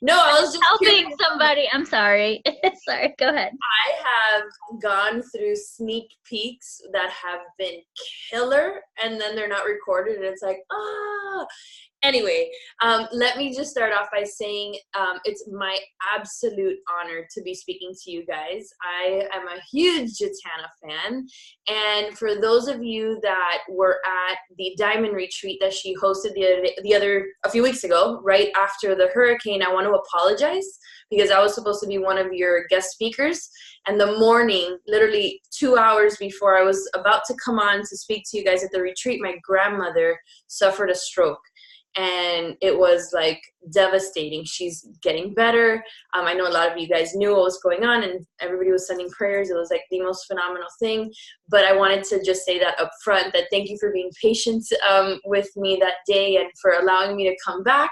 No, I was just curious. Helping somebody. I'm sorry. Sorry, go ahead. I have gone through sneak peeks that have been killer, and then they're not recorded, and it's like, ah. Anyway, let me just start off by saying it's my absolute honor to be speaking to you guys. I am a huge Jatana fan, and for those of you that were at the Diamond Retreat that she hosted a few weeks ago, right after the hurricane, I want to apologize because I was supposed to be one of your guest speakers. And the morning, literally 2 hours before I was about to come on to speak to you guys at the retreat, my grandmother suffered a stroke. And it was like devastating. She's getting better. I know a lot of you guys knew what was going on and everybody was sending prayers. It was like the most phenomenal thing. But I wanted to just say that up front, that thank you for being patient with me that day and for allowing me to come back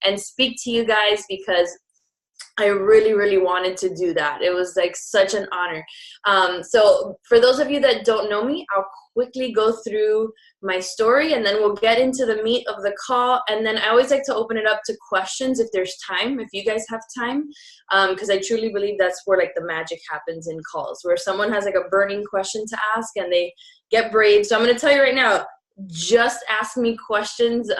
and speak to you guys, because I really, really wanted to do that. It was like such an honor. So for those of you that don't know me, I'll quickly go through my story and then we'll get into the meat of the call. And then I always like to open it up to questions if there's time, if you guys have time, because I truly believe that's where like the magic happens in calls, where someone has like a burning question to ask and they get brave. So I'm going to tell you right now, just ask me questions.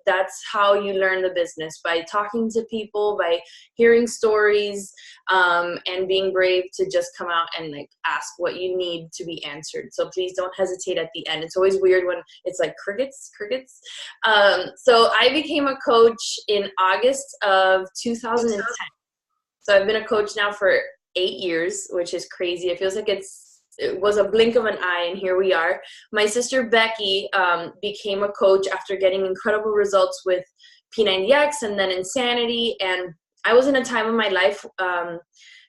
That's how you learn the business, by talking to people, by hearing stories, and being brave to just come out and like ask what you need to be answered. So please don't hesitate at the end. It's always weird when it's like crickets. So I became a coach in August of 2010. So I've been a coach now for 8 years, which is crazy. It feels like it was a blink of an eye, and here we are. My sister Becky became a coach after getting incredible results with P90X and then Insanity. And I was in a time of my life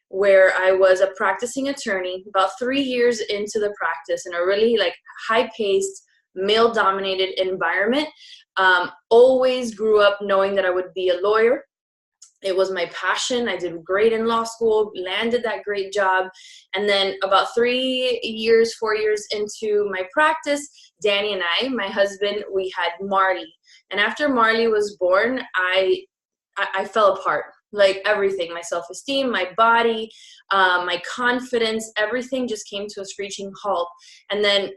where I was a practicing attorney, about 3 years into the practice, in a really like high-paced, male-dominated environment. Always grew up knowing that I would be a lawyer. It was my passion. I did great in law school, landed that great job. And then about 4 years into my practice, Danny and I, my husband, we had Marley. And after Marley was born, I fell apart. Like everything, my self-esteem, my body, my confidence, everything just came to a screeching halt. And then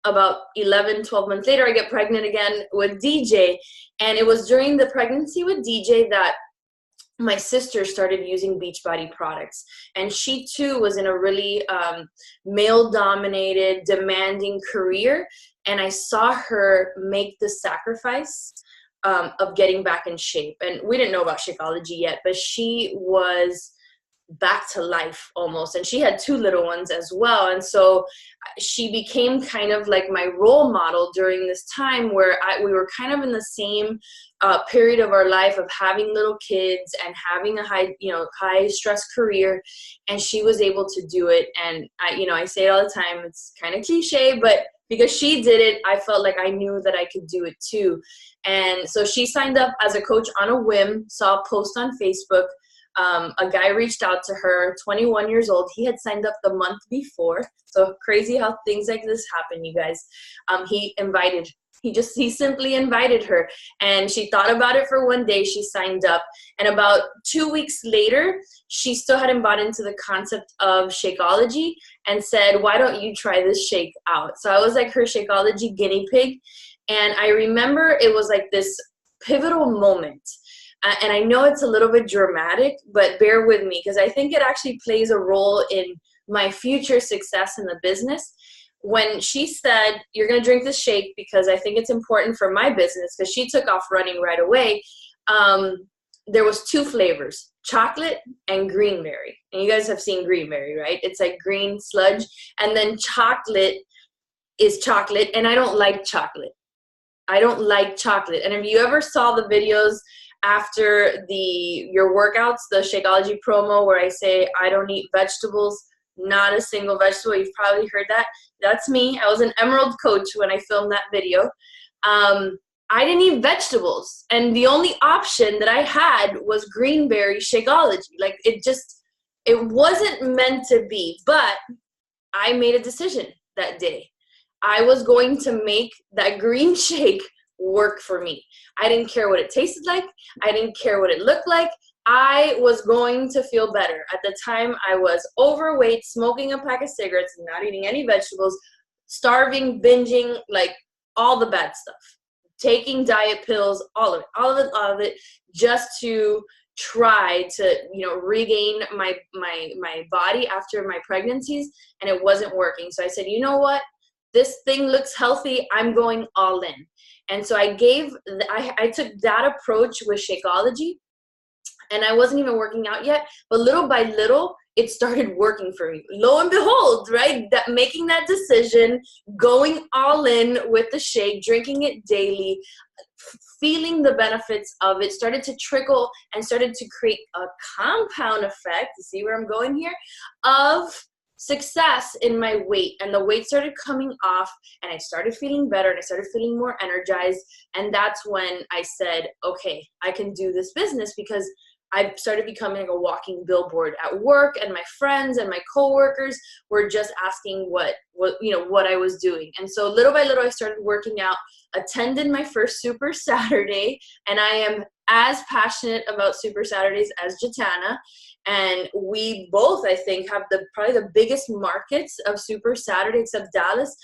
about 12 months later, I get pregnant again with DJ. And it was during the pregnancy with DJ that my sister started using Beachbody products, and she too was in a really male-dominated, demanding career, and I saw her make the sacrifice of getting back in shape. And we didn't know about Shakeology yet, but she was back to life almost, and she had 2 little ones as well. And so she became kind of like my role model during this time where we were kind of in the same period of our life of having little kids and having a high stress career, and she was able to do it. And I say it all the time, it's kind of cliche, but because she did it, I felt like I knew that I could do it too. And so she signed up as a coach on a whim, saw a post on Facebook. A guy reached out to her, 21 years old. He had signed up the month before. So crazy how things like this happen, you guys. He simply invited her, and she thought about it for one day. She signed up, and about 2 weeks later, she still hadn't bought into the concept of Shakeology and said, why don't you try this shake out? So I was like her Shakeology guinea pig. And I remember it was like this pivotal moment. And I know it's a little bit dramatic, but bear with me because I think it actually plays a role in my future success in the business. When she said, you're going to drink this shake because I think it's important for my business, because she took off running right away, there was 2 flavors, chocolate and greenberry. And you guys have seen greenberry, right? It's like green sludge. And then chocolate is chocolate, and I don't like chocolate. I don't like chocolate. And if you ever saw the videos after your workouts, the Shakeology promo where I say I don't eat vegetables, not a single vegetable, you've probably heard that. That's me. I was an Emerald coach when I filmed that video. I didn't eat vegetables, and the only option that I had was greenberry Shakeology. Like it wasn't meant to be, but I made a decision that day. I was going to make that green shake work for me. I didn't care what it tasted like. I didn't care what it looked like. I was going to feel better. At the time, I was overweight, smoking a pack of cigarettes, not eating any vegetables, starving, binging, like all the bad stuff, taking diet pills, all of it, just to try to, regain my body after my pregnancies, and it wasn't working. So I said, you know what? This thing looks healthy. I'm going all in. And so I took that approach with Shakeology, and I wasn't even working out yet, but little by little, it started working for me. Lo and behold, right? That making that decision, going all in with the shake, drinking it daily, feeling the benefits of it, started to trickle and started to create a compound effect, you see where I'm going here, of success in my weight. And the weight started coming off, and I started feeling better, and I started feeling more energized. And that's when I said, okay, I can do this business, because I started becoming a walking billboard at work, and my friends and my coworkers were just asking what I was doing. And so little by little, I started working out, attended my first Super Saturday, and I am as passionate about Super Saturdays as Jatana. And we both, I think, have probably the biggest markets of Super Saturday, except Dallas,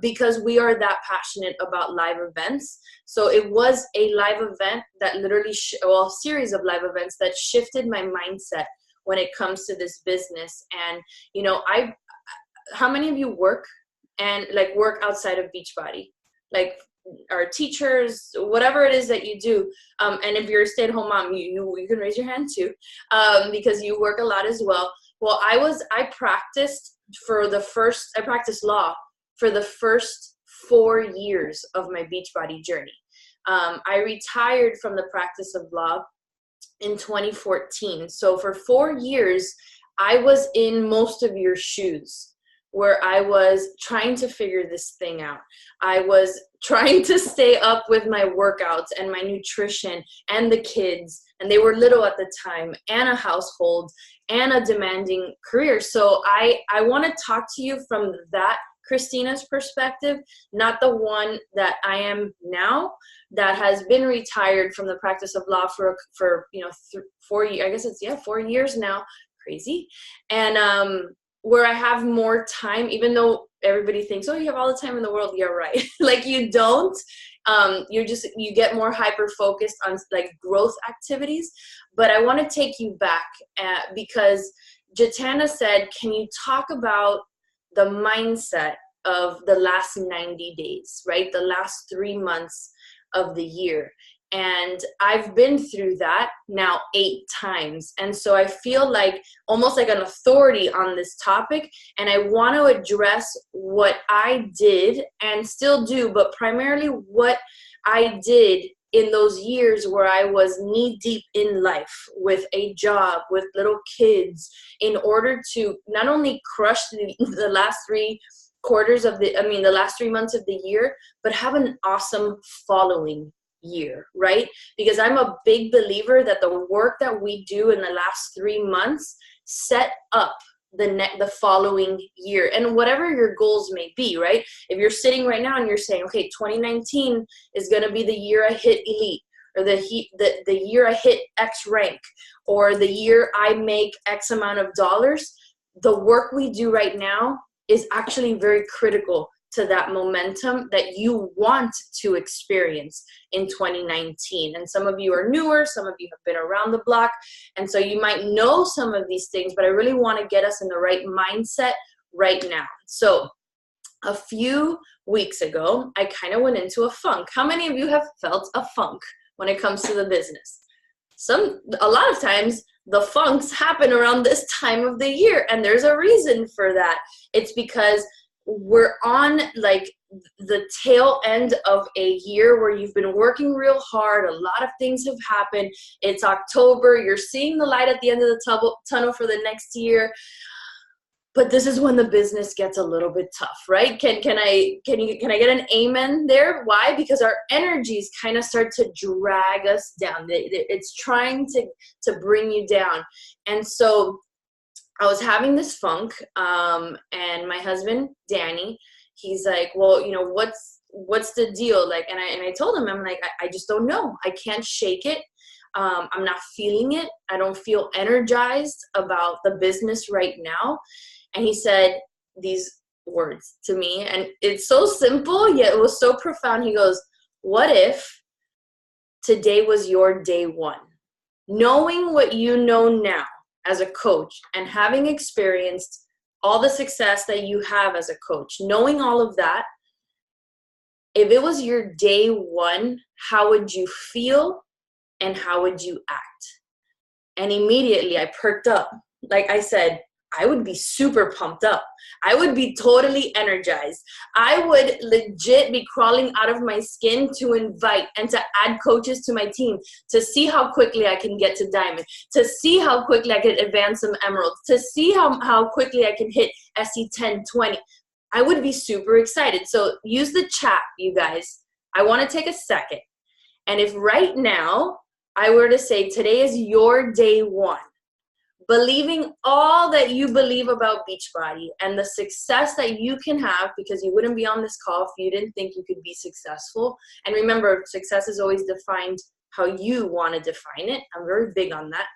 because we are that passionate about live events. So it was a live event that literally, a series of live events that shifted my mindset when it comes to this business. And, how many of you work outside of Beachbody? Like, are teachers, whatever it is that you do. And if you're a stay-at-home mom, you can raise your hand too, because you work a lot as well. Well, I practiced law for the first 4 years of my Beachbody journey. I retired from the practice of law in 2014. So for 4 years, I was in most of your shoes, where I was trying to figure this thing out. I was trying to stay up with my workouts and my nutrition and the kids, and they were little at the time, and a household and a demanding career. So I want to talk to you from that Kristina's perspective, not the one that I am now, that has been retired from the practice of law for 4 years. I guess it's 4 years now. Crazy. And where I have more time, even though everybody thinks, oh, you have all the time in the world. You're right. Like, you don't. You get more hyper focused on like growth activities. But I want to take you back because Jatana said, can you talk about the mindset of the last 90 days, right? The last 3 months of the year. And I've been through that now 8 times. And so I feel like almost like an authority on this topic. And I want to address what I did and still do, but primarily what I did in those years where I was knee deep in life with a job, with little kids, in order to not only crush the last 3 quarters of the last 3 months of the year, but have an awesome following year, right? Because I'm a big believer that the work that we do in the last 3 months set up the following year, and whatever your goals may be, right? If you're sitting right now and you're saying, okay, 2019 is going to be the year I hit elite, or the year I hit X rank, or the year I make X amount of dollars, the work we do right now is actually very critical to that momentum that you want to experience in 2019. And some of you are newer, some of you have been around the block, and so you might know some of these things, but I really want to get us in the right mindset right now. So a few weeks ago, I kind of went into a funk. How many of you have felt a funk when it comes to the business? A lot of times the funks happen around this time of the year, and there's a reason for that. It's because we're on like the tail end of a year where you've been working real hard. A lot of things have happened. It's October. You're seeing the light at the end of the tunnel for the next year. But this is when the business gets a little bit tough, right? Can I get an amen there? Why? Because our energies kind of start to drag us down. It's trying to bring you down. And so I was having this funk, and my husband, Danny, he's like, well, what's the deal? Like, and I told him, I'm like, I just don't know. I can't shake it. I'm not feeling it. I don't feel energized about the business right now. And he said these words to me, and it's so simple, yet it was so profound. He goes, what if today was your day one? Knowing what you know now as a coach and having experienced all the success that you have as a coach, knowing all of that, if it was your day one, how would you feel and how would you act? And immediately I perked up. Like I said, I would be super pumped up. I would be totally energized. I would legit be crawling out of my skin to invite and to add coaches to my team, to see how quickly I can get to diamond, to see how quickly I can advance some emeralds, to see how quickly I can hit SE 10, 20. I would be super excited. So use the chat, you guys. I want to take a second. And if right now I were to say today is your day one, believing all that you believe about Beachbody and the success that you can have, because you wouldn't be on this call if you didn't think you could be successful. And remember, success is always defined how you want to define it. I'm very big on that.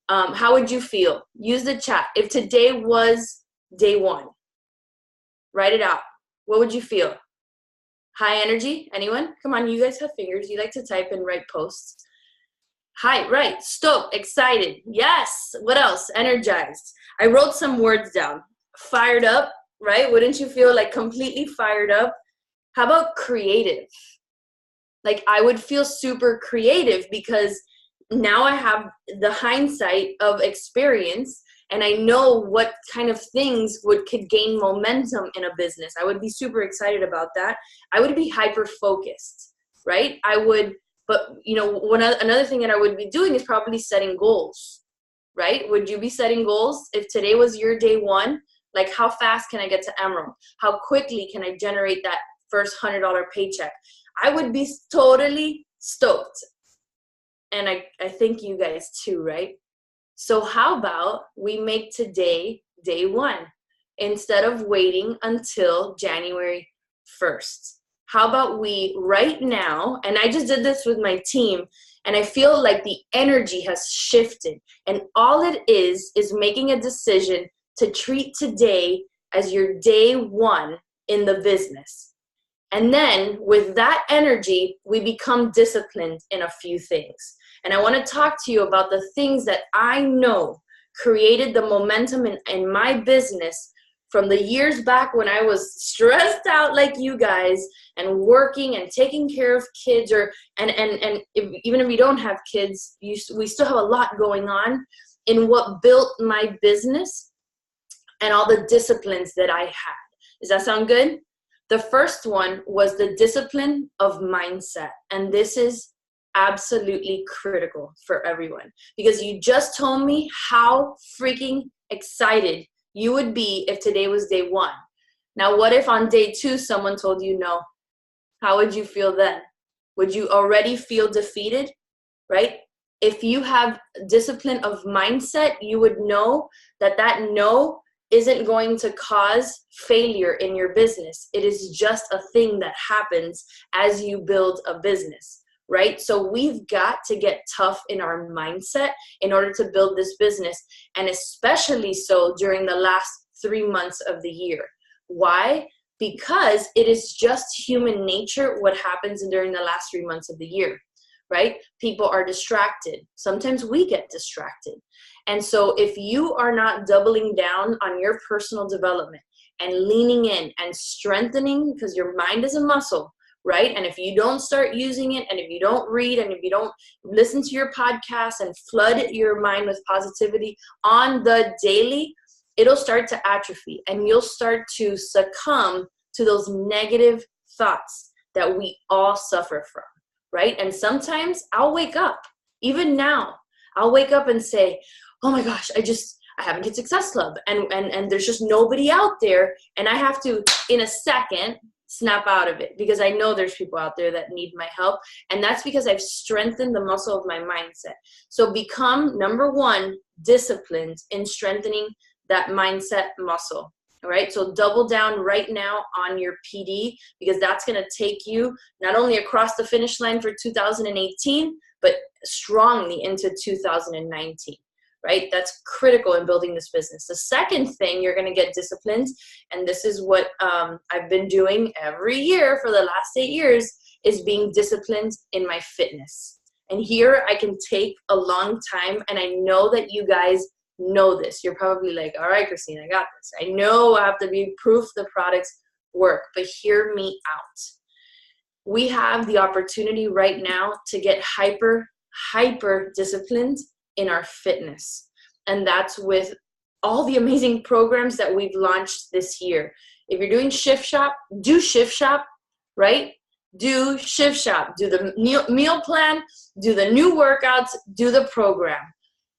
How would you feel? Use the chat. If today was day one, write it out. What would you feel? High energy? Anyone? Come on, you guys have fingers. You like to type and write posts. Hi, right, stoked, excited, yes. What else? Energized. I wrote some words down. Fired up, right? Wouldn't you feel like completely fired up? How about creative? Like I would feel super creative because now I have the hindsight of experience and I know what kind of things could gain momentum in a business. I would be super excited about that. I would be hyper-focused, right? But another thing that I would be doing is probably setting goals, right? Would you be setting goals? If today was your day one, like how fast can I get to Emerald? How quickly can I generate that first $100 paycheck? I would be totally stoked. And I think you guys too, right? So how about we make today day one instead of waiting until January 1st? How about we right now, and I just did this with my team, and I feel like the energy has shifted. And all it is making a decision to treat today as your day one in the business. And then with that energy, we become disciplined in a few things. And I want to talk to you about the things that I know created the momentum in my business from the years back when I was stressed out like you guys and working and taking care of kids, even if you don't have kids, we still have a lot going on in what built my business and all the disciplines that I had. Does that sound good? The first one was the discipline of mindset. And this is absolutely critical for everyone because you just told me how freaking excited you would be if today was day one. Now, what if on day two, someone told you no? How would you feel then? Would you already feel defeated, right? If you have discipline of mindset, you would know that no isn't going to cause failure in your business. It is just a thing that happens as you build a business, right? So we've got to get tough in our mindset in order to build this business, and especially so during the last 3 months of the year. Why? Because it is just human nature what happens during the last 3 months of the year, right? People are distracted. Sometimes we get distracted. And so if you are not doubling down on your personal development and leaning in and strengthening, because your mind is a muscle, right? And if you don't start using it, and if you don't read, and if you don't listen to your podcast and flood your mind with positivity on the daily, it'll start to atrophy and you'll start to succumb to those negative thoughts that we all suffer from, right? And sometimes I'll wake up, even now, I'll wake up and say, oh my gosh, I haven't hit Success Club and there's just nobody out there. And I have to, in a second, snap out of it because I know there's people out there that need my help. And that's because I've strengthened the muscle of my mindset. So become, number one, disciplined in strengthening that mindset muscle. All right, so double down right now on your PD, because that's going to take you not only across the finish line for 2018, but strongly into 2019, right? That's critical in building this business. The second thing, you're going to get disciplined, and this is what I've been doing every year for the last 8 years, is being disciplined in my fitness. And here I can take a long time, and I know that you guys know this. You're probably like, all right, Kristina, I got this. I know I have to be proof the products work, but hear me out. We have the opportunity right now to get hyper disciplined in our fitness. And that's with all the amazing programs that we've launched this year. If you're doing Shift Shop, do Shift Shop, right? Do Shift Shop, do the meal plan, do the new workouts, do the program.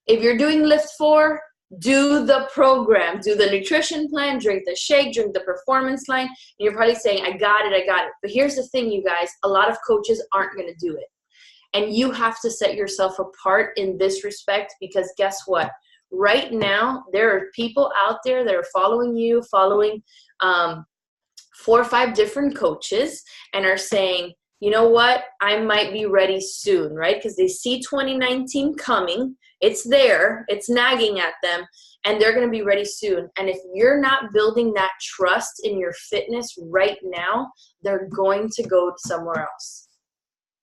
If you're doing Lift 4, do the program, do the nutrition plan, drink the shake, drink the performance line. And you're probably saying, I got it. But here's the thing, you guys, a lot of coaches aren't going to do it. And you have to set yourself apart in this respect, because guess what? Right now, there are people out there that are following you, following 4 or 5 different coaches, and are saying, you know what, I might be ready soon, right? Because they see 2019 coming. It's there, it's nagging at them, and they're going to be ready soon. And if you're not building that trust in your fitness right now, they're going to go somewhere else.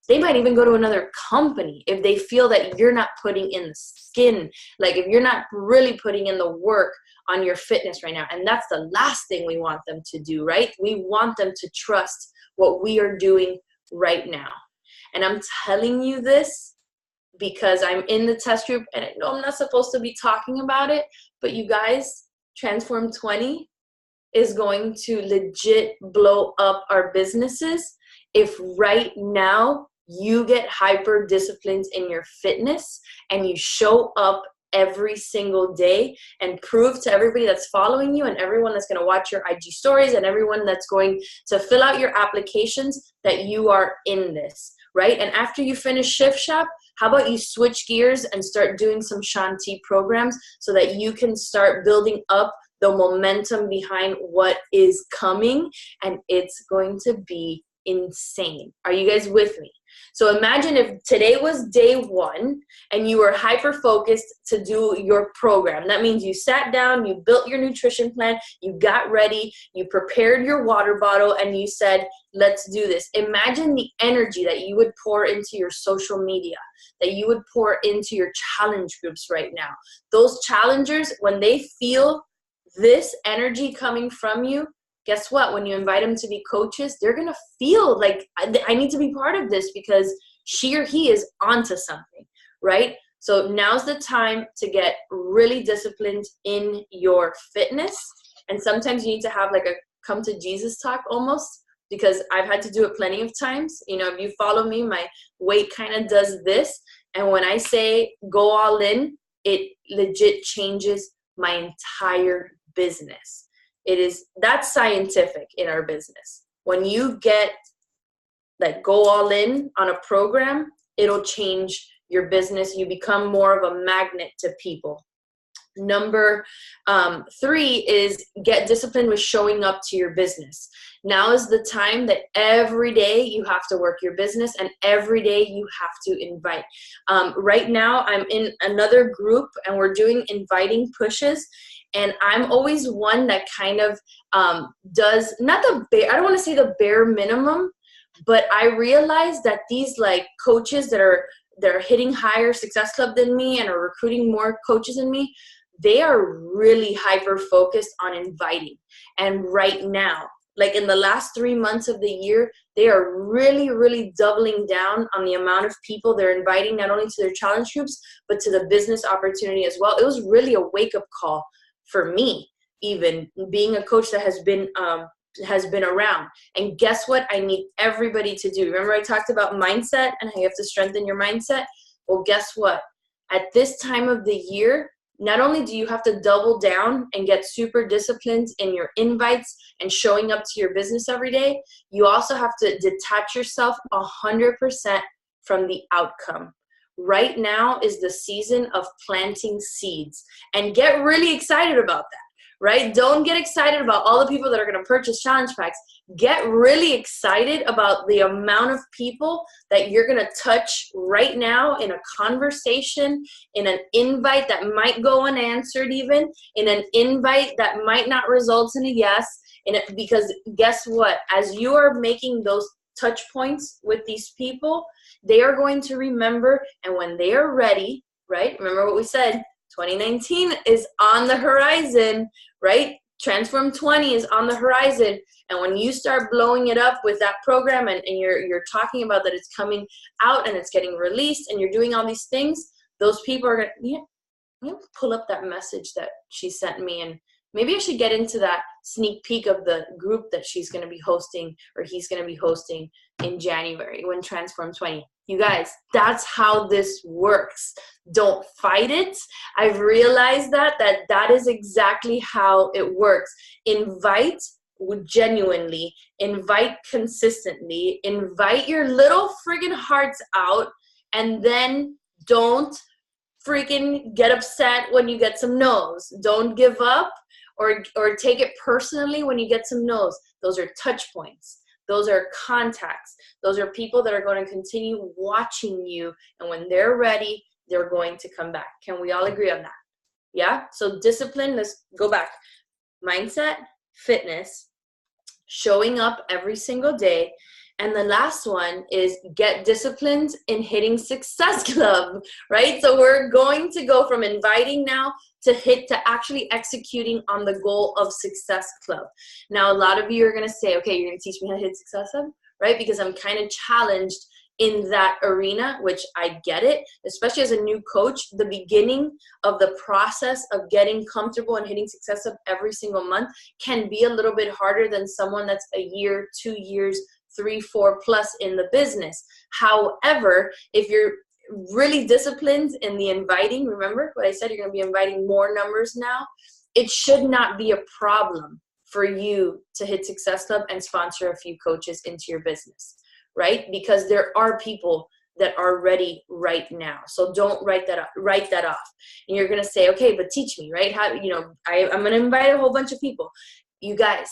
They might even go to another company if they feel that you're not putting in the skin, like if you're not really putting in the work on your fitness right now. And that's the last thing we want them to do, right? We want them to trust what we are doing right now. And I'm telling you this because I'm in the test group, and I know I'm not supposed to be talking about it, but you guys, Transform 20 is going to legit blow up our businesses if right now you get hyper disciplined in your fitness and you show up every single day and prove to everybody that's following you and everyone that's going to watch your IG stories and everyone that's going to fill out your applications that you are in this, right? And after you finish Shift Shop, how about you switch gears and start doing some Shanti programs so that you can start building up the momentum behind what is coming, and it's going to be insane. Are you guys with me? So imagine if today was day 1 and you were hyper focused to do your program. That means you sat down, you built your nutrition plan, you got ready, you prepared your water bottle, and you said, let's do this. Imagine the energy that you would pour into your social media, that you would pour into your challenge groups right now. Those challengers, when they feel this energy coming from you, guess what? When you invite them to be coaches, they're going to feel like, I need to be part of this because she or he is onto something, right? So now's the time to get really disciplined in your fitness. And sometimes you need to have like a come to Jesus talk almost, because I've had to do it plenty of times. You know, if you follow me, my weight kind of does this. And when I say go all in, it legit changes my entire business. That's scientific in our business. When you get like go all in on a program, it'll change your business. You become more of a magnet to people. Number 3 is get disciplined with showing up to your business. Now is the time that every day you have to work your business and every day you have to invite. Right now I'm in another group and we're doing inviting pushes. And I'm always one that kind of does, not the bare, I don't want to say the bare minimum, but I realize that these like coaches that are hitting higher Success Club than me and are recruiting more coaches than me, they are really hyper focused on inviting. And right now, like in the last 3 months of the year, they are really, really doubling down on the amount of people they're inviting, not only to their challenge groups, but to the business opportunity as well. It was really a wake-up call for me, even being a coach that has been around. And guess what I need everybody to do? Remember I talked about mindset and how you have to strengthen your mindset? Well, guess what? At this time of the year, not only do you have to double down and get super disciplined in your invites and showing up to your business every day, you also have to detach yourself 100% from the outcome. Right now is the season of planting seeds, and get really excited about that, right? Don't get excited about all the people that are going to purchase challenge packs. Get really excited about the amount of people that you're going to touch right now in a conversation, in an invite that might go unanswered even, in an invite that might not result in a yes. Because guess what? As you are making those touch points with these people, they are going to remember, and when they are ready, right? Remember what we said, 2019 is on the horizon, right? Transform 20 is on the horizon. And when you start blowing it up with that program and you're talking about that it's coming out and it's getting released and you're doing all these things, those people are going to, I'm going to pull up that message that she sent me, and maybe I should get into that sneak peek of the group that she's going to be hosting, or he's going to be hosting in January when Transform 20. You guys, that's how this works. Don't fight it. I've realized that is exactly how it works. Invite genuinely, invite consistently, invite your little friggin' hearts out, and then don't freaking get upset when you get some no's. Don't give up or take it personally when you get some no's. Those are touch points. Those are contacts. Those are people that are going to continue watching you, and when they're ready, they're going to come back. Can we all agree on that? Yeah? So discipline, let's go back. Mindset, fitness, showing up every single day. And the last one is get disciplined in hitting Success Club, right? So we're going to go from inviting now to actually executing on the goal of Success Club. Now, a lot of you are going to say, okay, you're going to teach me how to hit Success Club, right? Because I'm kind of challenged in that arena, which I get it, especially as a new coach. The beginning of the process of getting comfortable and hitting Success Club every single month can be a little bit harder than someone that's a year, 2 years, 3, 4 plus in the business. However, if you're really disciplined in the inviting, remember what I said, you're going to be inviting more numbers now, it should not be a problem for you to hit Success Club and sponsor a few coaches into your business, right? Because there are people that are ready right now. So don't write that off. And you're going to say, okay, but teach me, right? How, I'm going to invite a whole bunch of people. You guys,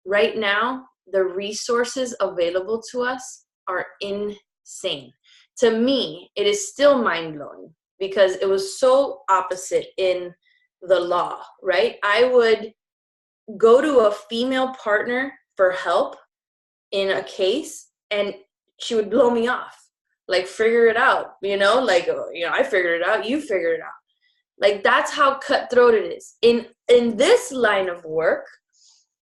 right now, the resources available to us are insane. To me, it is still mind-blowing because it was so opposite in the law, right? I would go to a female partner for help in a case and she would blow me off. Like, figure it out, I figured it out, you figure it out. Like, that's how cutthroat it is. In this line of work,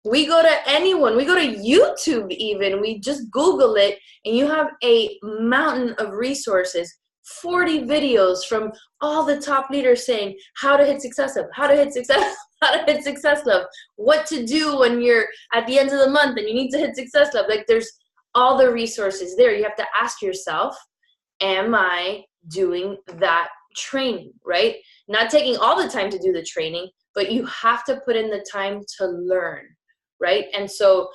we go to anyone, we go to YouTube even, we just Google it, and you have a mountain of resources, 40 videos from all the top leaders saying how to hit Success Club, how to hit Success Club, what to do when you're at the end of the month and you need to hit Success Club. Like, there's all the resources there. You have to ask yourself, am I doing that training, right? Not taking all the time to do the training, but you have to put in the time to learn. Right? And so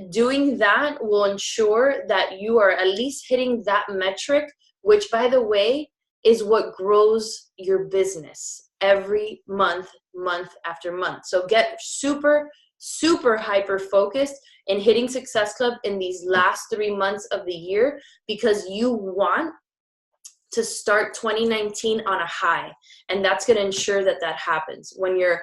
doing that will ensure that you are at least hitting that metric, which, by the way, is what grows your business every month after month. So get super, super hyper focused in hitting Success Club in these last 3 months of the year, because you want to start 2019 on a high, and that's going to ensure that happens. When you're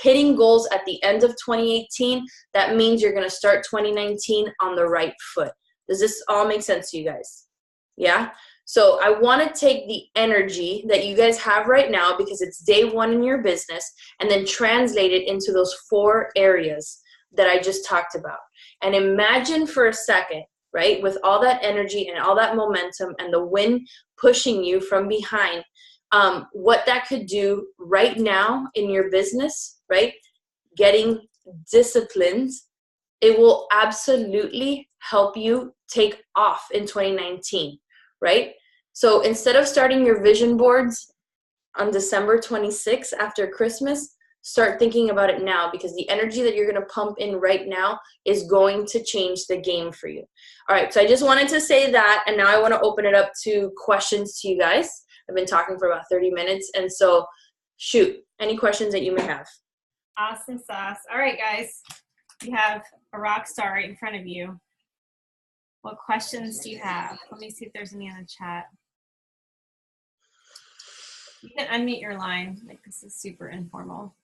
hitting goals at the end of 2018, that means you're going to start 2019 on the right foot. Does this all make sense to you guys? Yeah? So I want to take the energy that you guys have right now, because it's day one in your business, and then translate it into those 4 areas that I just talked about. And imagine for a second, right, with all that energy and all that momentum and the wind pushing you from behind, what that could do right now in your business, right? Getting disciplined, it will absolutely help you take off in 2019, right? So instead of starting your vision boards on December 26th after Christmas, start thinking about it now, because the energy that you're going to pump in right now is going to change the game for you. All right, so I just wanted to say that, and now I want to open it up to questions to you guys. I've been talking for about 30 minutes, and so shoot, any questions that you may have. Awesome sauce. All right, guys. You have a rock star right in front of you. What questions do you have? Let me see if there's any in the chat. You can unmute your line. Like, this is super informal.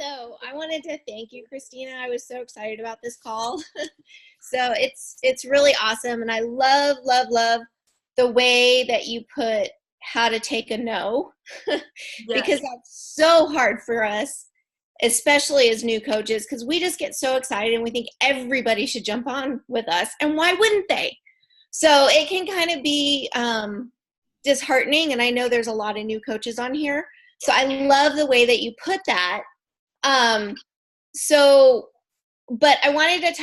So I wanted to thank you, Kristina. I was so excited about this call. So it's really awesome. And I love, love, love the way that you put how to take a no, because that's so hard for us, especially as new coaches, because we just get so excited and we think everybody should jump on with us. And why wouldn't they? So it can kind of be disheartening. And I know there's a lot of new coaches on here. So I love the way that you put that. But I wanted to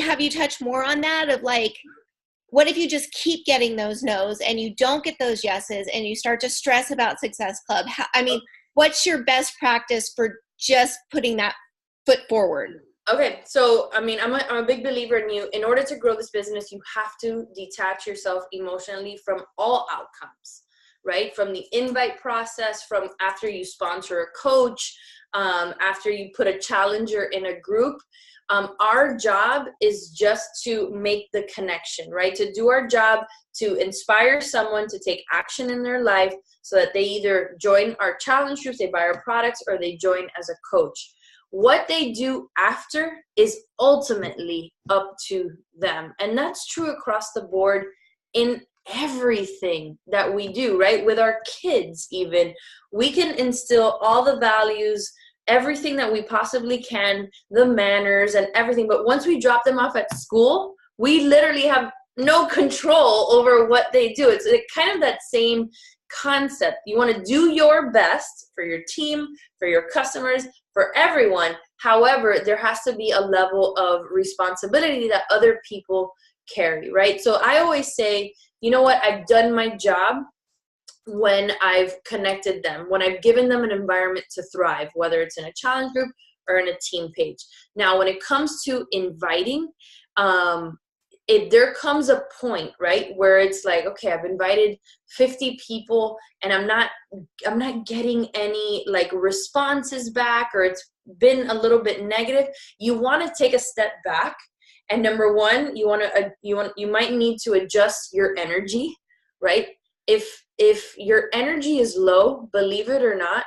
have you touch more on that of like, what if you just keep getting those no's and you don't get those yeses and you start to stress about Success Club? What's your best practice for just putting that foot forward? Okay, so I'm a big believer in order to grow this business, you have to detach yourself emotionally from all outcomes, right? From the invite process, from after you sponsor a coach, after you put a challenger in a group. Our job is just to make the connection, right? To do our job to inspire someone to take action in their life so that they either join our challenge groups, they buy our products, or they join as a coach. What they do after is ultimately up to them. And that's true across the board in everything that we do, right? With our kids even, we can instill all the values, everything that we possibly can, the manners and everything. But once we drop them off at school, we literally have no control over what they do. It's kind of that same concept. You want to do your best for your team, for your customers, for everyone. However, there has to be a level of responsibility that other people carry, right? So I always say, you know what, I've done my job when I've connected them, when I've given them an environment to thrive, whether it's in a challenge group or in a team page. Now, when it comes to inviting, there comes a point, right, where it's like, okay, I've invited 50 people and I'm not getting any like responses back, or it's been a little bit negative. You want to take a step back, and number one, you might need to adjust your energy, right? If your energy is low, believe it or not,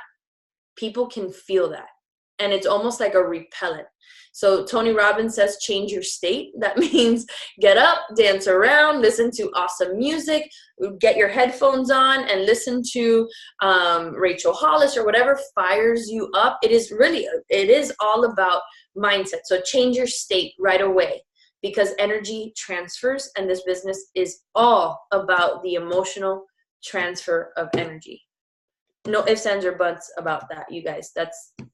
people can feel that. And it's almost like a repellent. So Tony Robbins says, change your state. That means get up, dance around, listen to awesome music, get your headphones on and listen to Rachel Hollis or whatever fires you up. It is all about mindset. So change your state right away, because energy transfers, and this business is all about the emotional transfer of energy. No ifs, ands, or buts about that, you guys.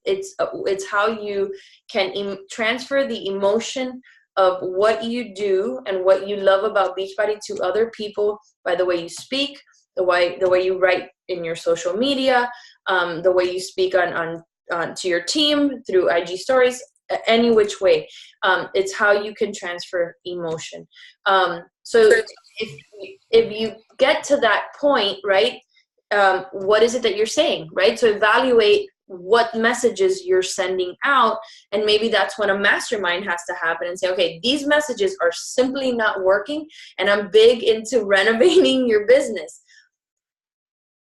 It's how you can transfer the emotion of what you do and what you love about Beachbody to other people by the way you speak, the way you write in your social media, the way you speak on to your team through IG stories, any which way. It's how you can transfer emotion. So if you get to that point, right, what is it that you're saying, right? So evaluate what messages you're sending out, and maybe that's when a mastermind has to happen and say, okay, these messages are simply not working, and I'm big into renovating your business.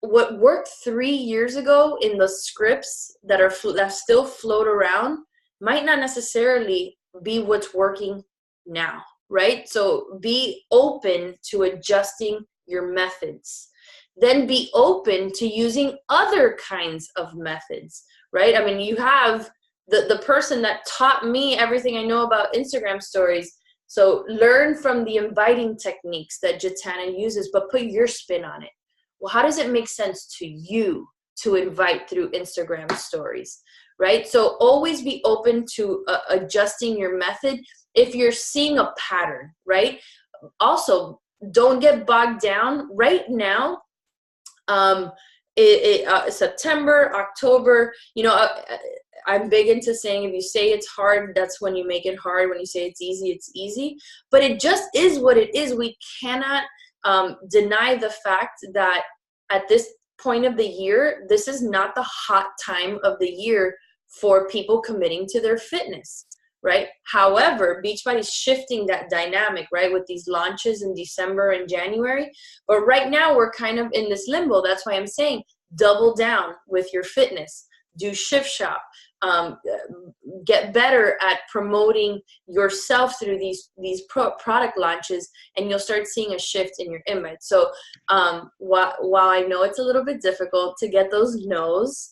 What worked 3 years ago in the scripts that still float around might not necessarily be what's working now, right? So be open to adjusting your methods. Then be open to using other kinds of methods, right? I mean, you have the person that taught me everything I know about Instagram stories. So learn from the inviting techniques that Jatana uses, but put your spin on it. Well, how does it make sense to you to invite through Instagram stories, right? So always be open to adjusting your method if you're seeing a pattern, right? Also, don't get bogged down right now. September, October, I'm big into saying, if you say it's hard, that's when you make it hard. When you say it's easy. But it just is what it is. We cannot deny the fact that at this point of the year, this is not the hot time of the year for people committing to their fitness, right? However, Beachbody's shifting that dynamic, right, with these launches in December and January. But right now we're kind of in this limbo. That's why I'm saying double down with your fitness. Do shift shop. Get better at promoting yourself through these product launches, and you'll start seeing a shift in your image. So while I know it's a little bit difficult to get those no's,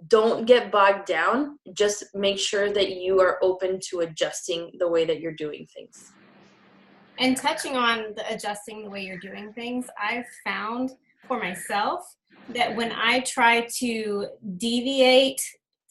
don't get bogged down. Just make sure that you are open to adjusting the way that you're doing things. And touching on the adjusting the way you're doing things, I've found for myself that when I try to deviate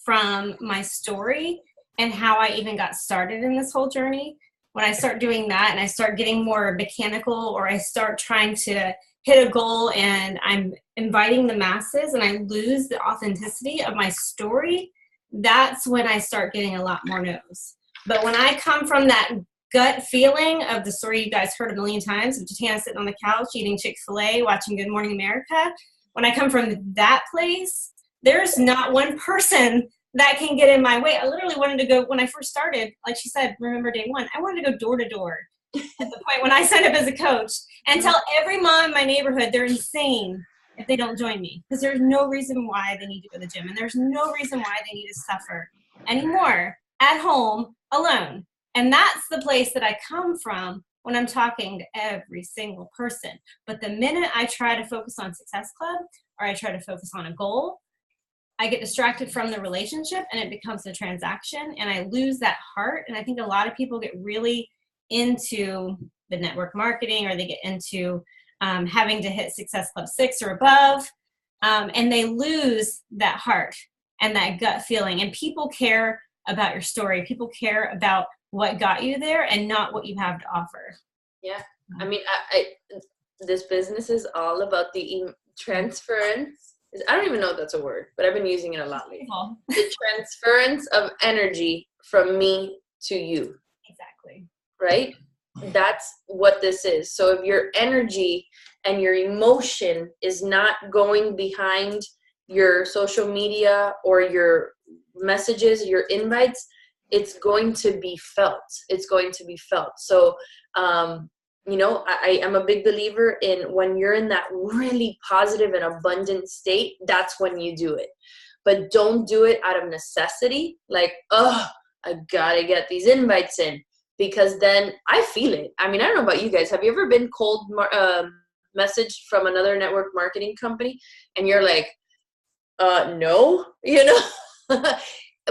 from my story and how I even got started in this whole journey, when I start doing that and I start getting more mechanical, or I start trying to hit a goal and I'm inviting the masses and I lose the authenticity of my story, that's when I start getting a lot more no's. But when I come from that gut feeling of the story you guys heard a million times of Jatana sitting on the couch eating Chick-fil-A, watching Good Morning America, when I come from that place, there's not one person that can get in my way. I literally wanted to go, when I first started, like she said, remember day one, I wanted to go door to door at the point when I signed up as a coach and tell every mom in my neighborhood they're insane if they don't join me, because there's no reason why they need to go to the gym, and there's no reason why they need to suffer anymore at home alone. And that's the place that I come from when I'm talking to every single person. But the minute I try to focus on Success Club, or I try to focus on a goal, I get distracted from the relationship and it becomes a transaction, and I lose that heart. And I think a lot of people get really into the network marketing, or they get into having to hit Success Club 6 or above, and they lose that heart and that gut feeling. And people care about your story. People care about what got you there and not what you have to offer. Yeah. I mean, this business is all about the transference. I don't even know if that's a word, but I've been using it a lot lately. The transference of energy from me to you. Exactly. Right? That's what this is. So if your energy and your emotion is not going behind your social media or your messages, your invites, it's going to be felt. It's going to be felt. So, I am a big believer in when you're in that really positive and abundant state, that's when you do it. But don't do it out of necessity. Like, oh, I gotta get these invites in, because then I feel it. I mean, I don't know about you guys. Have you ever been cold messaged from another network marketing company and you're like, no,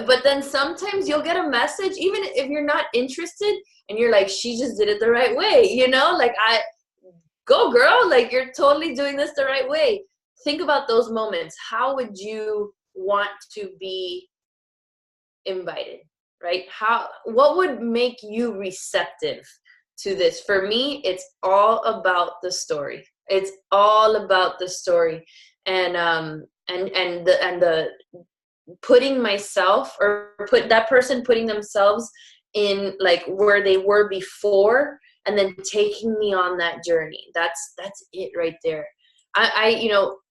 But then sometimes you'll get a message, even if you're not interested, and you're like, she just did it the right way, like, go girl, like, you're totally doing this the right way. Think about those moments. How would you want to be invited, right? What would make you receptive to this? For me, it's all about the story. It's all about the story. And the putting myself, or that person putting themselves in like where they were before, and then taking me on that journey. That's it right there.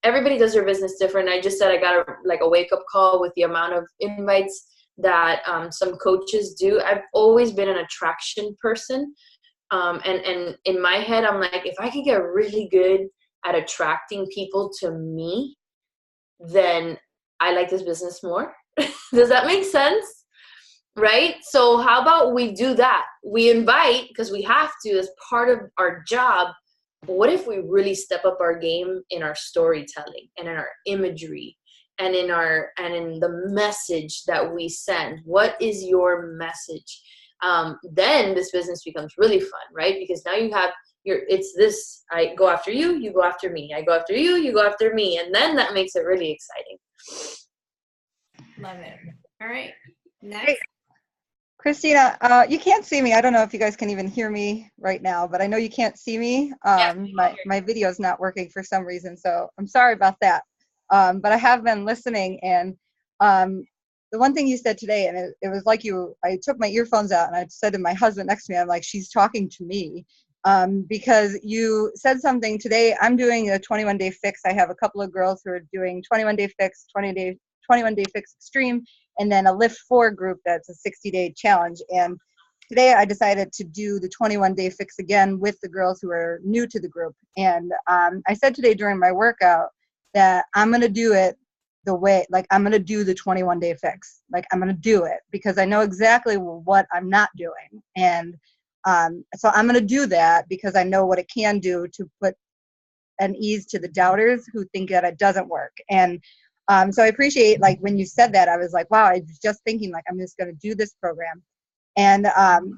Everybody does their business different. I just said I got a wake up call with the amount of invites that some coaches do. I've always been an attraction person. And in my head, I'm like, if I could get really good at attracting people to me, then I like this business more. Does that make sense? Right? So how about we do that? We invite, because we have to, as part of our job. But what if we really step up our game in our storytelling and in our imagery and in the message that we send? What is your message? Then this business becomes really fun, right? Because now you have I go after you, you go after me. I go after you, you go after me. And then that makes it really exciting. Love it. All right. Next. Kristina, you can't see me. I don't know if you guys can even hear me right now, but I know you can't see me. My video is not working for some reason, so I'm sorry about that. But I have been listening, and the one thing you said today, and it was like I took my earphones out and I said to my husband next to me, I'm like, she's talking to me. Because you said something today. I'm doing a 21-day fix. I have a couple of girls who are doing 21-day fix, 21 Day Fix Extreme, and then a Lift 4 group that's a 60-day challenge. And today I decided to do the 21 Day Fix again with the girls who are new to the group. And I said today during my workout that I'm going to do it the way, like I'm going to do the 21 Day Fix. Like I'm going to do it because I know exactly what I'm not doing. And so I'm going to do that because I know what it can do to put an ease to the doubters who think that it doesn't work. And so I appreciate, like, when you said that, I was like, wow, I was just thinking, like, I'm just going to do this program. And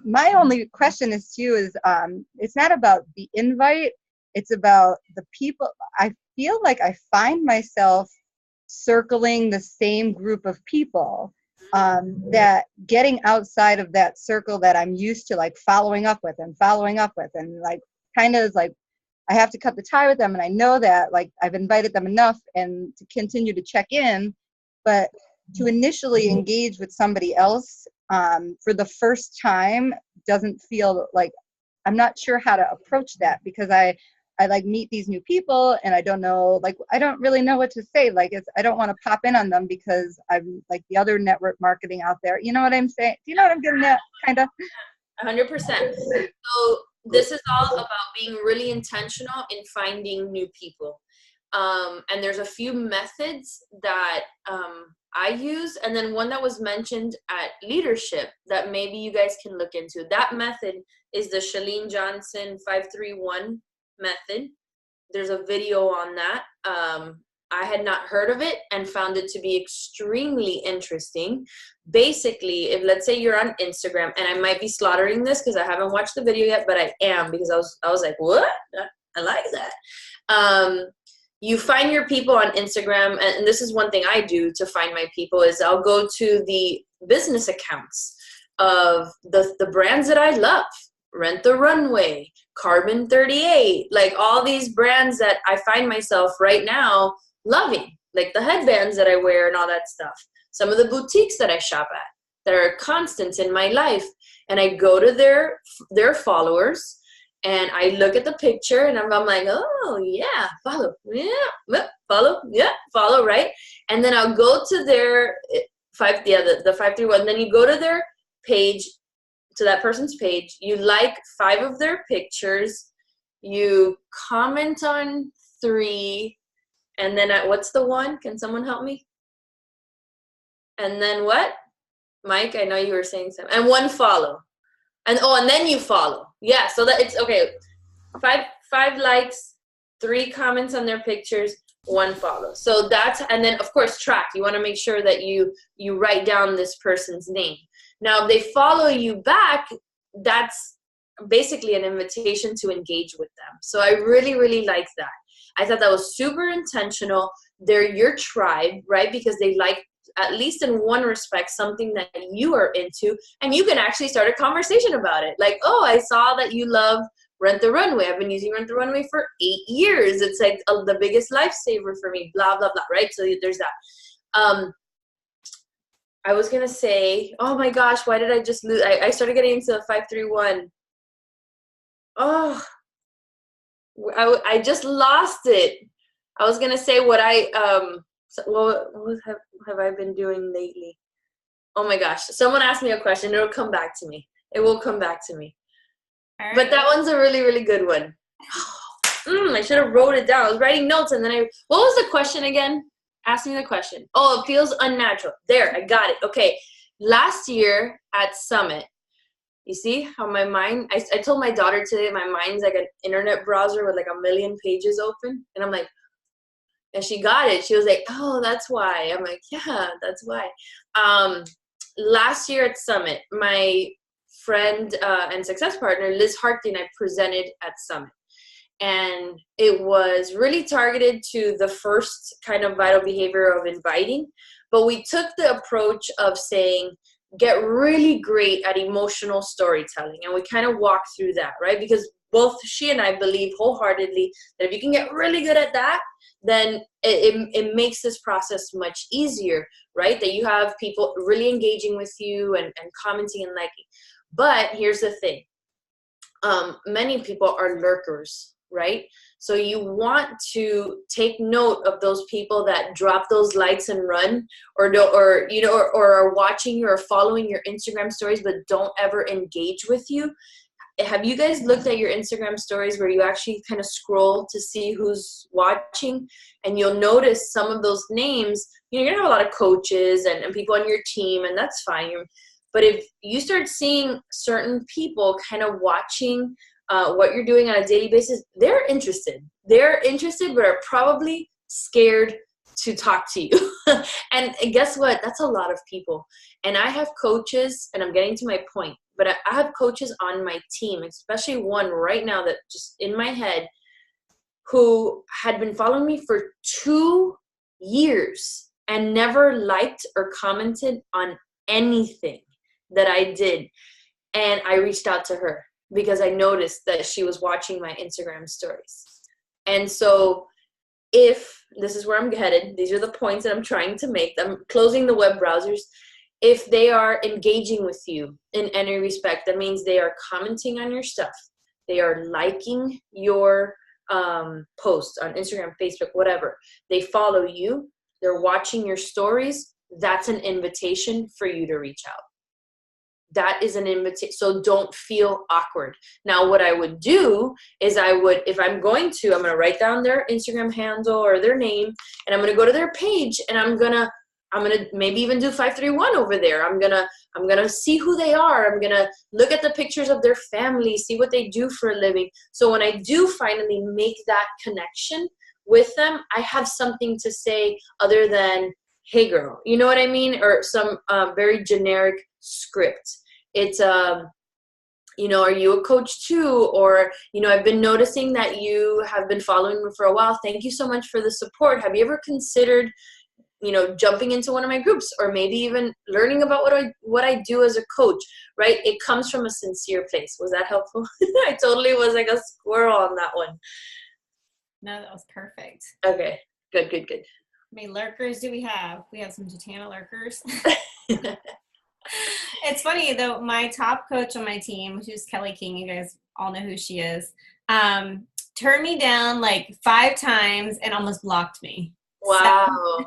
my only question is to you is, it's not about the invite, it's about the people. I feel like I find myself circling the same group of people, that getting outside of that circle that I'm used to, like, following up with and like kind of like I have to cut the tie with them. And I know that, like, I've invited them enough and to continue to check in, but to initially engage with somebody else for the first time doesn't feel like, I'm not sure how to approach that, because I like meet these new people and I don't know, like, I don't really know what to say. Like, I don't want to pop in on them because I'm like the other network marketing out there. You know what I'm saying? Do you know what I'm getting at? Kind of. 100%. So this is all about being really intentional in finding new people. And there's a few methods that I use, and then one that was mentioned at leadership that maybe you guys can look into. That method is the Chalene Johnson 531 method. There's a video on that. I had not heard of it and found it to be extremely interesting. Basically, if let's say you're on Instagram, and I might be slaughtering this because I haven't watched the video yet, but I am, because I was like, what? I like that. You find your people on Instagram, and this is one thing I do to find my people, is I'll go to the business accounts of the brands that I love. Rent the Runway, Carbon 38, like all these brands that I find myself right now loving, like the headbands that I wear and all that stuff. Some of the boutiques that I shop at that are constants in my life. And I go to their followers and I look at the picture and I'm like, oh yeah, follow, yeah, follow, yeah, follow, right? And then I'll go to their the 531. Then you go to their page, to that person's page, you like 5 of their pictures, you comment on 3, and then what's the one? Can someone help me? And then what? Mike, I know you were saying something. And 1 follow. And then you follow. Yeah, so that it's okay. 5 likes, 3 comments on their pictures, 1 follow. So that's, and then of course track. You want to make sure that you write down this person's name. Now, if they follow you back, that's basically an invitation to engage with them. So I really, really like that. I thought that was super intentional. They're your tribe, right? Because they like, at least in one respect, something that you are into, and you can actually start a conversation about it. Like, oh, I saw that you love Rent the Runway. I've been using Rent the Runway for 8 years. It's like the biggest lifesaver for me, blah, blah, blah, right? So there's that. I was going to say, oh my gosh, why did I just lose? I started getting into the 531. Oh, I just lost it. I was going to say what have I been doing lately? Oh my gosh. Someone asked me a question. It'll come back to me. It will come back to me. All right. But that one's a really, really good one. I should have wrote it down. I was writing notes and then what was the question again? Ask me the question. Oh, it feels unnatural. There, I got it. Okay. Last year at Summit, you see how my mind, I told my daughter today, my mind's like an internet browser with like a million pages open. And I'm like, and she got it. She was like, oh, that's why. I'm like, yeah, that's why. Last year at Summit, my friend and success partner, Liz Hartley, and I presented at Summit. And it was really targeted to the first kind of vital behavior of inviting. But we took the approach of saying, get really great at emotional storytelling. And we kind of walked through that, right? Because both she and I believe wholeheartedly that if you can get really good at that, then it makes this process much easier, right? That you have people really engaging with you and commenting and liking. But here's the thing. Many people are lurkers, right? So you want to take note of those people that drop those likes and run, or don't, or you know, or are watching you or following your Instagram stories but don't ever engage with you. Have you guys looked at your Instagram stories where you actually kind of scroll to see who's watching? And you'll notice some of those names, you know, you're gonna have a lot of coaches and people on your team, and that's fine. But if you start seeing certain people kind of watching what you're doing on a daily basis, they're interested. They're interested, but are probably scared to talk to you. And guess what? That's a lot of people. And I have coaches, and I'm getting to my point, but I have coaches on my team, especially one right now that just in my head, who had been following me for 2 years and never liked or commented on anything that I did. And I reached out to her because I noticed that she was watching my Instagram stories. And so if this is where I'm headed, these are the points that I'm trying to make. I'm closing the web browsers. If they are engaging with you in any respect, that means they are commenting on your stuff. They are liking your posts on Instagram, Facebook, whatever. They follow you. They're watching your stories. That's an invitation for you to reach out. That is an invitation. So don't feel awkward. Now, what I would do is if I'm going to write down their Instagram handle or their name, and I'm going to go to their page, and I'm going to maybe even do 531 over there. I'm going to see who they are. I'm going to look at the pictures of their family, see what they do for a living. So when I do finally make that connection with them, I have something to say other than, hey girl, you know what I mean? Or some very generic script. It's, you know, are you a coach too? Or, you know, I've been noticing that you have been following me for a while. Thank you so much for the support. Have you ever considered, you know, jumping into one of my groups, or maybe even learning about what I do as a coach, right? It comes from a sincere place. Was that helpful? I totally was like a squirrel on that one. No, that was perfect. Okay, good. How many lurkers do we have? We have some Jatana lurkers. It's funny though, my top coach on my team, who's Kelly King, you guys all know who she is, turned me down like 5 times and almost blocked me. Wow. So,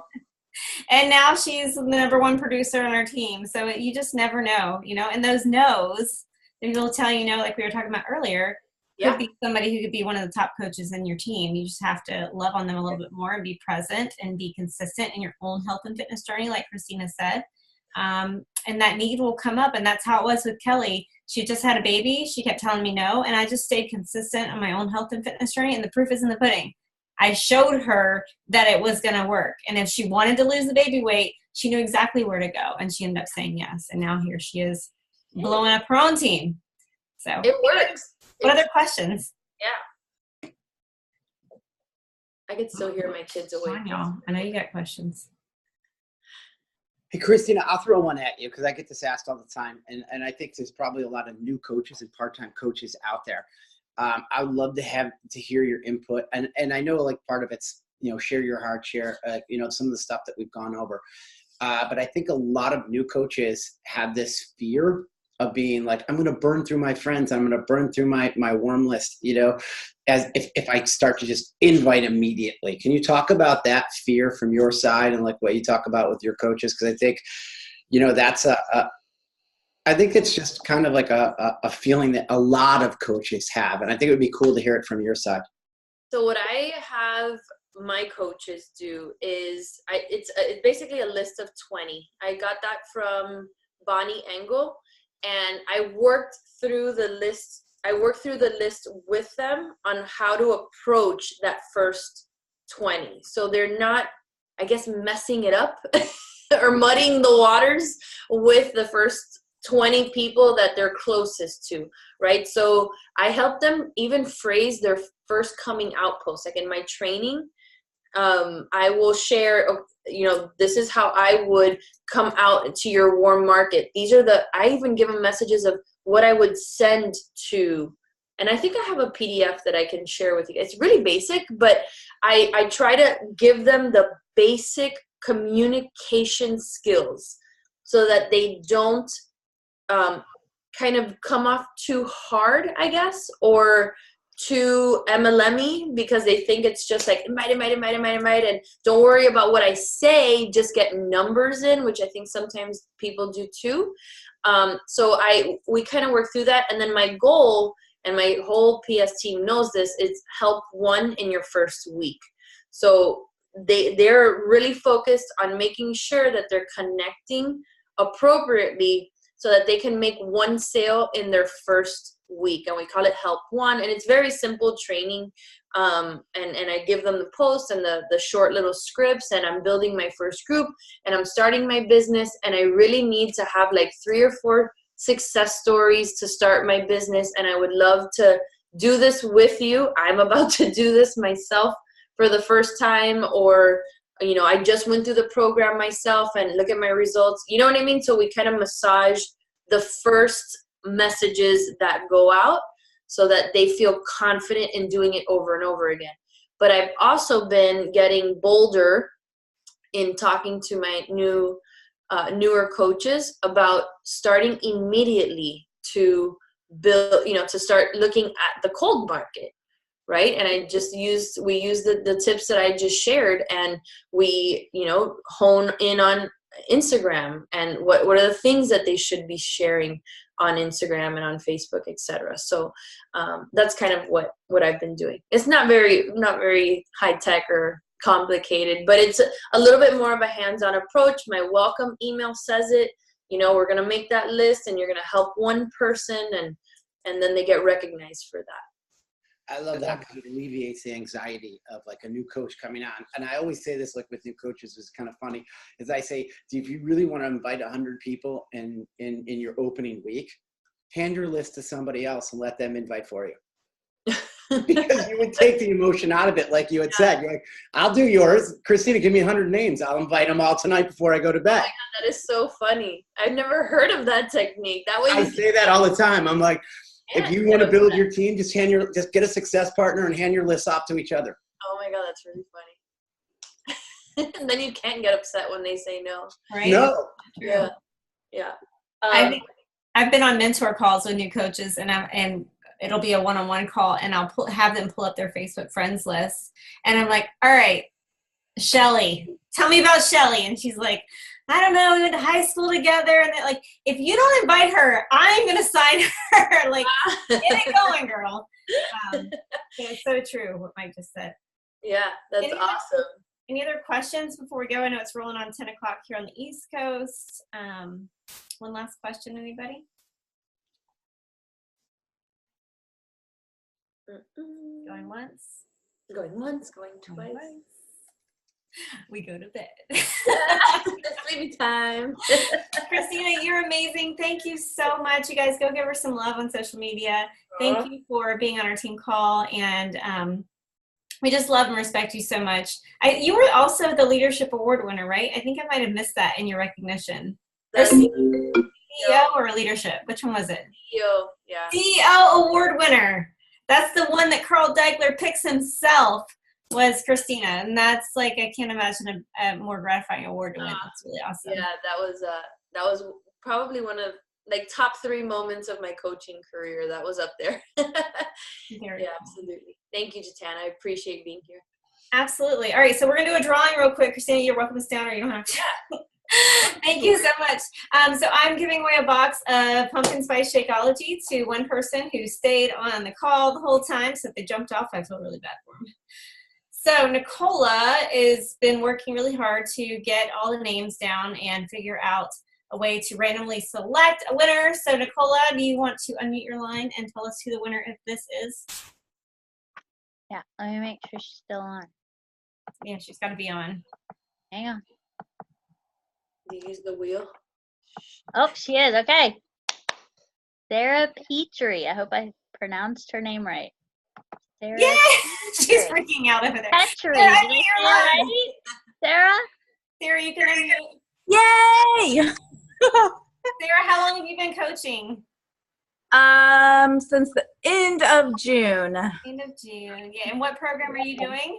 and now she's the #1 producer on our team. So you just never know, you know, and those no's, they'll tell you, like we were talking about earlier, could be somebody who could be one of the top coaches in your team. You just have to love on them a little bit more and be present and be consistent in your own health and fitness journey, like Kristina said. And that need will come up. And that's how it was with Kelly. She just had a baby. She kept telling me no. And I just stayed consistent on my own health and fitness journey. And the proof is in the pudding. I showed her that it was going to work. And if she wanted to lose the baby weight, she knew exactly where to go. And she ended up saying yes. And now here she is blowing up her own team. So it works. What other questions? Yeah. I could still hear my kids awake. I know you got questions. Hey, Kristina, I'll throw one at you because I get this asked all the time. And I think there's probably a lot of new coaches and part-time coaches out there. I would love to hear your input. And I know like part of it's, you know, share your heart, share, you know, some of the stuff that we've gone over. But I think a lot of new coaches have this fear of being like, I'm going to burn through my friends. I'm going to burn through my warm list, you know, as if I start to just invite immediately. Can you talk about that fear from your side and like what you talk about with your coaches? Because I think, you know, that's I think it's just kind of like a feeling that a lot of coaches have. And I think it would be cool to hear it from your side. So what I have my coaches do is it's basically a list of 20. I got that from Bonnie Engel, and I worked through the list. With them on how to approach that first 20. So they're not, I guess, messing it up or muddying the waters with the first 20 people that they're closest to, right? So I help them even phrase their first coming out post. Like in my training, I will share, you know, this is how I would come out to your warm market. I even give them messages of what I would send to, and I think I have a PDF that I can share with you. It's really basic, but I try to give them the basic communication skills so that they don't kind of come off too hard, I guess, or too MLM-y because they think it's just like invite, and don't worry about what I say, just get numbers in, which I think sometimes people do too. So we kind of work through that, and then my goal, and my whole PS team knows this, is help one in your first week. So they're really focused on making sure that they're connecting appropriately so that they can make one sale in their first week, and we call it help one, and it's very simple training. And I give them the posts and the short little scripts, and I'm building my first group, and I'm starting my business, and I really need to have like 3 or 4 success stories to start my business, and I would love to do this with you. I'm about to do this myself for the first time, or I just went through the program myself and look at my results. You know what I mean? So we kind of massage the first messages that go out so that they feel confident in doing it over and over again. But I've also been getting bolder in talking to my newer coaches about starting immediately to build, to start looking at the cold market. Right. And we use the tips that I just shared, and we, hone in on Instagram and what are the things that they should be sharing on Instagram and on Facebook, etc. So that's kind of what I've been doing. It's not very high tech or complicated, but it's a little bit more of a hands-on approach. My welcome email says it. We're going to make that list, and you're going to help one person, and then they get recognized for that. I love that because it alleviates the anxiety of like a new coach coming on. And I always say this, like with new coaches, it's kind of funny, is I say, if you really want to invite 100 people in your opening week, hand your list to somebody else and let them invite for you. Because you would take the emotion out of it, like you had said. You're like, I'll do yours. Kristina, give me 100 names. I'll invite them all tonight before I go to bed. Oh my God, that is so funny. I've never heard of that technique. That way I say that all the time. I'm like, if you want to build your team, just get a success partner and hand your lists off to each other. Oh my God, that's really funny. And then you can't get upset when they say no. Right? No. Yeah. I think I've been on mentor calls with new coaches, and it'll be a one-on-one call, and I'll have them pull up their Facebook friends list, and I'm like, all right, Shelly, tell me about Shelly. And she's like, I don't know, we went to high school together. And they're like, if you don't invite her, I'm going to sign her. Like, get it going, girl. It's so true what Mike just said. Yeah, that's awesome. Any other questions before we go? I know it's rolling on 10 o'clock here on the East Coast. One last question, anybody? Going once? Going once, going twice. We go to bed. Sleepy time. Kristina, you're amazing. Thank you so much. You guys go give her some love on social media. Thank you for being on our team call, and we just love and respect you so much. You were also the Leadership Award winner, right? I think I might have missed that in your recognition. CEO or leadership? Which one was it? CEO, yeah. CEO Award winner. That's the one that Carl Degler picks himself. Was Kristina, and that's like, I can't imagine a more gratifying award to win. That's really awesome. Yeah, that was probably one of like top 3 moments of my coaching career. That was up there. Yeah, absolutely. Thank you, Jatan. I appreciate being here. Absolutely. All right, so we're gonna do a drawing real quick. Kristina, you're welcome to stay on, or you don't have to. Thank you so much. So I'm giving away a box of pumpkin spice Shakeology to one person who stayed on the call the whole time. So if they jumped off, I feel really bad for them. So Nicola has been working really hard to get all the names down and figure out a way to randomly select a winner. So Nicola, do you want to unmute your line and tell us who the winner of this is? Yeah, let me make sure she's still on. Yeah, she's got to be on. Hang on. Do you use the wheel? Oh, she is. Okay. Sarah Petrie. I hope I pronounced her name right. Sarah. Yeah, she's freaking out over there. Petrie. Sarah, Did I say it right? Sarah? Sarah, you can unmute. Yay! Sarah, how long have you been coaching? Since the end of June. End of June. Yeah, and what program are you doing?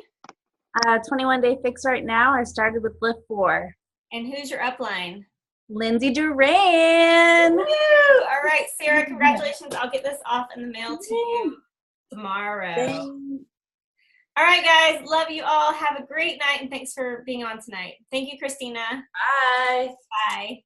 21-day fix right now. I started with Lift 4. And who's your upline? Lindsay Duran. Woo! All right, Sarah, congratulations. I'll get this off in the mail to you tomorrow. All right, guys. Love you all. Have a great night, and thanks for being on tonight. Thank you, Kristina. Bye. Bye.